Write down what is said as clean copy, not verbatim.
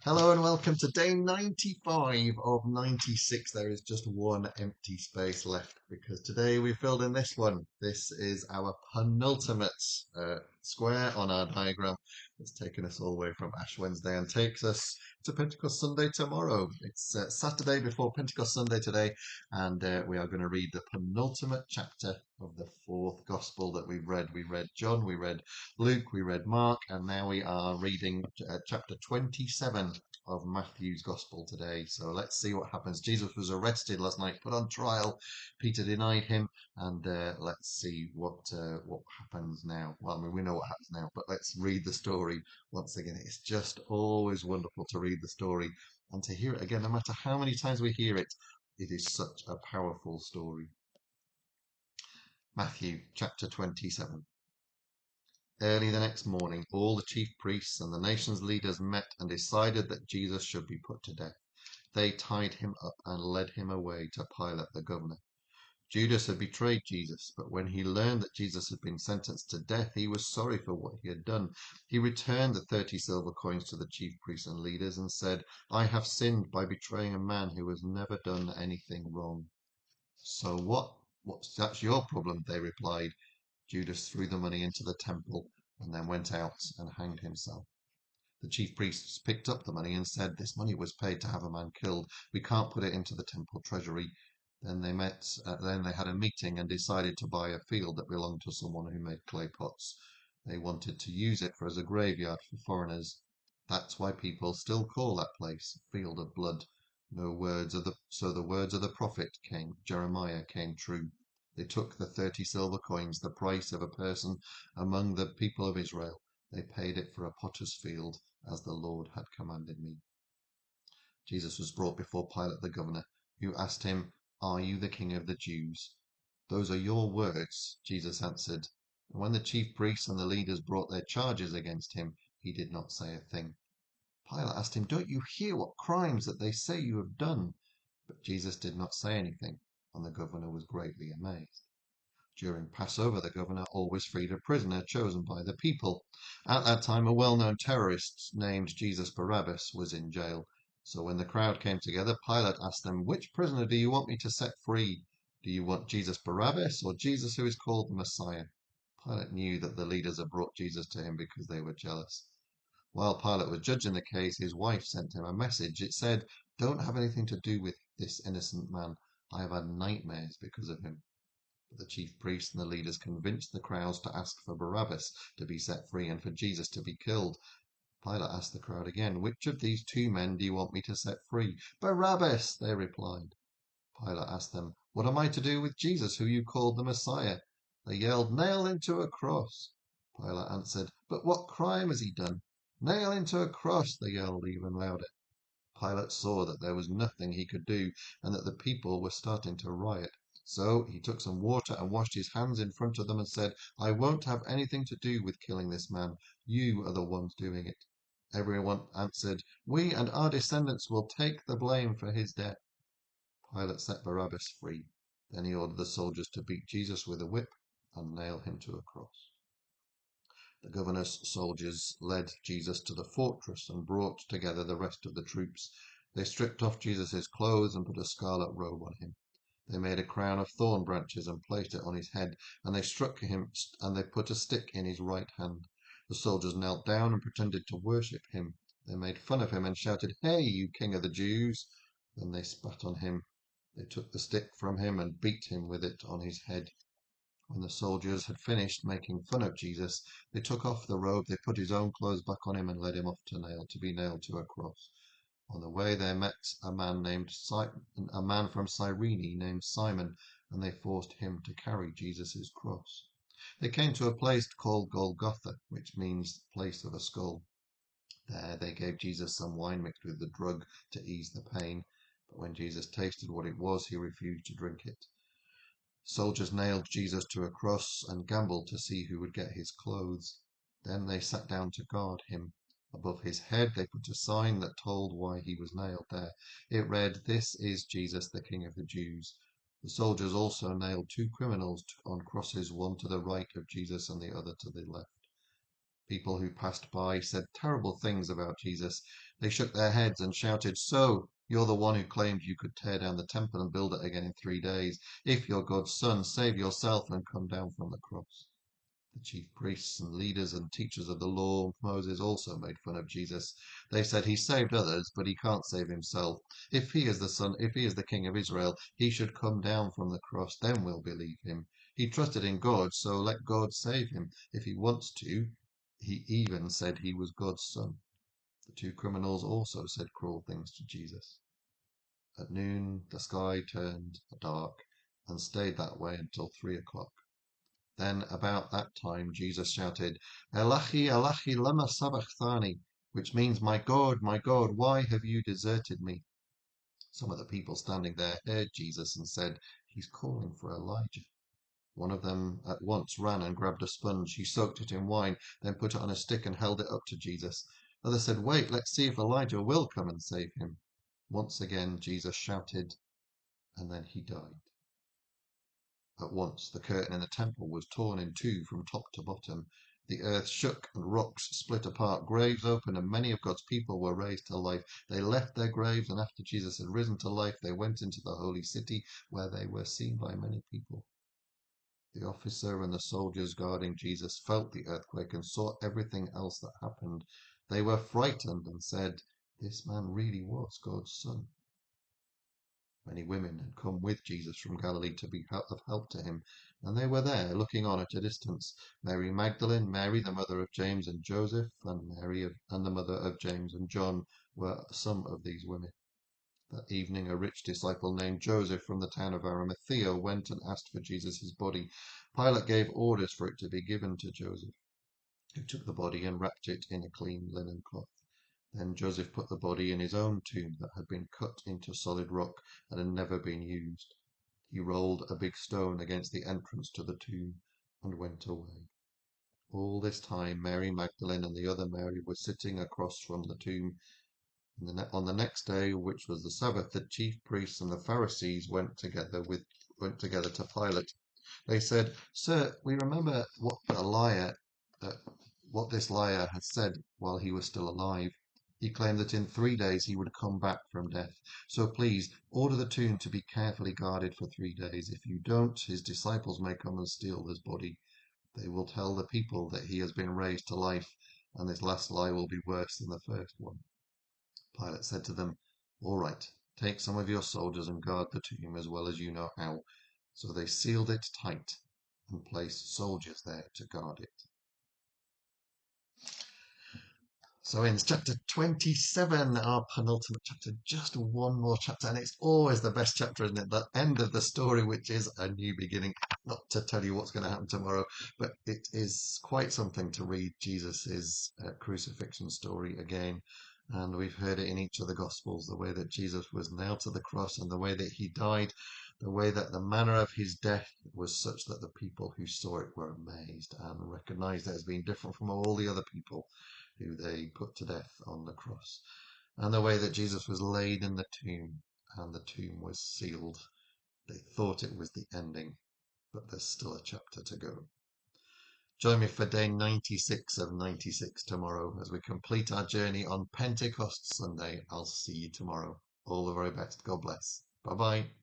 Hello and welcome to day 95 of 96. There is just one empty space left because today we filled in this one. This is our penultimate square on our diagram. It's taken us all the way from Ash Wednesday and takes us to Pentecost Sunday tomorrow. It's Saturday before Pentecost Sunday today, and we are going to read the penultimate chapter of the fourth gospel that we've read. We read John, we read Luke, we read Mark, and now we are reading chapter 27 of Matthew's Gospel today. So let's see what happens. Jesus was arrested last night, put on trial. Peter denied him, and let's see what happens now. Well, I mean, we know what happens now, but let's read the story once again. It's just always wonderful to read the story and to hear it again. No matter how many times we hear it, it is such a powerful story. Matthew chapter 27. Early the next morning, all the chief priests and the nation's leaders met and decided that Jesus should be put to death. They tied him up and led him away to Pilate the governor. Judas had betrayed Jesus, but when he learned that Jesus had been sentenced to death, he was sorry for what he had done. He returned the 30 silver coins to the chief priests and leaders and said, "I have sinned by betraying a man who has never done anything wrong." "So what? That's your problem," they replied. Judas threw the money into the temple and then went out and hanged himself. The chief priests picked up the money and said, "This money was paid to have a man killed. We can't put it into the temple treasury." Then they had a meeting and decided to buy a field that belonged to someone who made clay pots. They wanted to use it as a graveyard for foreigners. That's why people still call that place Field of Blood. So the words of the prophet Jeremiah came true. They took the 30 silver coins, the price of a person among the people of Israel. They paid it for a potter's field, as the Lord had commanded me. Jesus was brought before Pilate the governor, who asked him, "Are you the king of the Jews?" "Those are your words," Jesus answered. And when the chief priests and the leaders brought their charges against him, he did not say a thing. Pilate asked him, "Don't you hear what crimes that they say you have done?" But Jesus did not say anything, and the governor was greatly amazed. During Passover, the governor always freed a prisoner chosen by the people. At that time, a well-known terrorist named Jesus Barabbas was in jail. So when the crowd came together, Pilate asked them, "Which prisoner do you want me to set free? Do you want Jesus Barabbas or Jesus who is called the Messiah?" Pilate knew that the leaders had brought Jesus to him because they were jealous. While Pilate was judging the case, his wife sent him a message. It said, "Don't have anything to do with this innocent man. I have had nightmares because of him." But the chief priests and the leaders convinced the crowds to ask for Barabbas to be set free and for Jesus to be killed. Pilate asked the crowd again, "Which of these two men do you want me to set free?" "Barabbas," they replied. Pilate asked them, "What am I to do with Jesus, who you called the Messiah?" They yelled, "Nail him to a cross." Pilate answered, "But what crime has he done?" "Nail him to a cross," they yelled even louder. Pilate saw that there was nothing he could do and that the people were starting to riot. So he took some water and washed his hands in front of them and said, "I won't have anything to do with killing this man. You are the ones doing it." Everyone answered, "We and our descendants will take the blame for his death." Pilate set Barabbas free. Then he ordered the soldiers to beat Jesus with a whip and nail him to a cross. The governor's soldiers led Jesus to the fortress and brought together the rest of the troops. They stripped off Jesus' clothes and put a scarlet robe on him. They made a crown of thorn branches and placed it on his head, and they struck him, and they put a stick in his right hand. The soldiers knelt down and pretended to worship him. They made fun of him and shouted, "Hey, you king of the Jews!" Then they spat on him. They took the stick from him and beat him with it on his head. When the soldiers had finished making fun of Jesus, they took off the robe, they put his own clothes back on him and led him off to be nailed to a cross. On the way they met a man from Cyrene named Simon, and they forced him to carry Jesus' cross. They came to a place called Golgotha, which means place of a skull. There they gave Jesus some wine mixed with the drug to ease the pain, but when Jesus tasted what it was, he refused to drink it. Soldiers nailed Jesus to a cross and gambled to see who would get his clothes. Then they sat down to guard him. Above his head they put a sign that told why he was nailed there. It read, "This is Jesus, the King of the Jews." The soldiers also nailed two criminals on crosses, one to the right of Jesus and the other to the left. People who passed by said terrible things about Jesus. They shook their heads and shouted, "So, you're the one who claimed you could tear down the temple and build it again in 3 days. If you're God's son, save yourself and come down from the cross." The chief priests and leaders and teachers of the law of Moses also made fun of Jesus. They said, "He saved others, but he can't save himself. If he is the king of Israel, he should come down from the cross, then we'll believe him. He trusted in God, so let God save him if he wants to." He even said he was God's son. The two criminals also said cruel things to Jesus. At noon, the sky turned dark and stayed that way until 3 o'clock. Then about that time Jesus shouted, "Elachi, Elachi, lama sabachthani," which means, my God, why have you deserted me?" Some of the people standing there heard Jesus and said, "He's calling for Elijah." One of them at once ran and grabbed a sponge. He soaked it in wine, then put it on a stick and held it up to Jesus. Others said, "Wait, let's see if Elijah will come and save him." Once again Jesus shouted, and then he died. At once the curtain in the temple was torn in two from top to bottom. The earth shook and rocks split apart, graves opened, and many of God's people were raised to life. They left their graves, and after Jesus had risen to life, they went into the holy city, where they were seen by many people. The officer and the soldiers guarding Jesus felt the earthquake and saw everything else that happened. They were frightened and said, "This man really was God's son." Many women had come with Jesus from Galilee to be of help to him, and they were there looking on at a distance. Mary Magdalene, Mary the mother of James and Joseph, and the mother of James and John were some of these women. That evening a rich disciple named Joseph from the town of Arimathea went and asked for Jesus' body. Pilate gave orders for it to be given to Joseph, who took the body and wrapped it in a clean linen cloth. Then Joseph put the body in his own tomb that had been cut into solid rock and had never been used. He rolled a big stone against the entrance to the tomb and went away. All this time Mary Magdalene and the other Mary were sitting across from the tomb. On the next day, which was the Sabbath, the chief priests and the Pharisees went together to Pilate. They said, "Sir, we remember what this liar had said while he was still alive. He claimed that in 3 days he would come back from death. So please order the tomb to be carefully guarded for 3 days. If you don't, his disciples may come and steal his body. They will tell the people that he has been raised to life, and this last lie will be worse than the first one." Pilate said to them, "All right, take some of your soldiers and guard the tomb as well as you know how." So they sealed it tight and placed soldiers there to guard it. So in chapter 27, our penultimate chapter, just one more chapter, and it's always the best chapter, isn't it? The end of the story, which is a new beginning. Not to tell you what's going to happen tomorrow, but it is quite something to read Jesus's crucifixion story again. And we've heard it in each of the Gospels, the way that Jesus was nailed to the cross and the way that he died, the way that the manner of his death was such that the people who saw it were amazed and recognized it as being different from all the other people who they put to death on the cross, and the way that Jesus was laid in the tomb and the tomb was sealed. They thought it was the ending, but there's still a chapter to go. Join me for day 96 of 96 tomorrow as we complete our journey on Pentecost Sunday. I'll see you tomorrow. All the very best. God bless. Bye bye.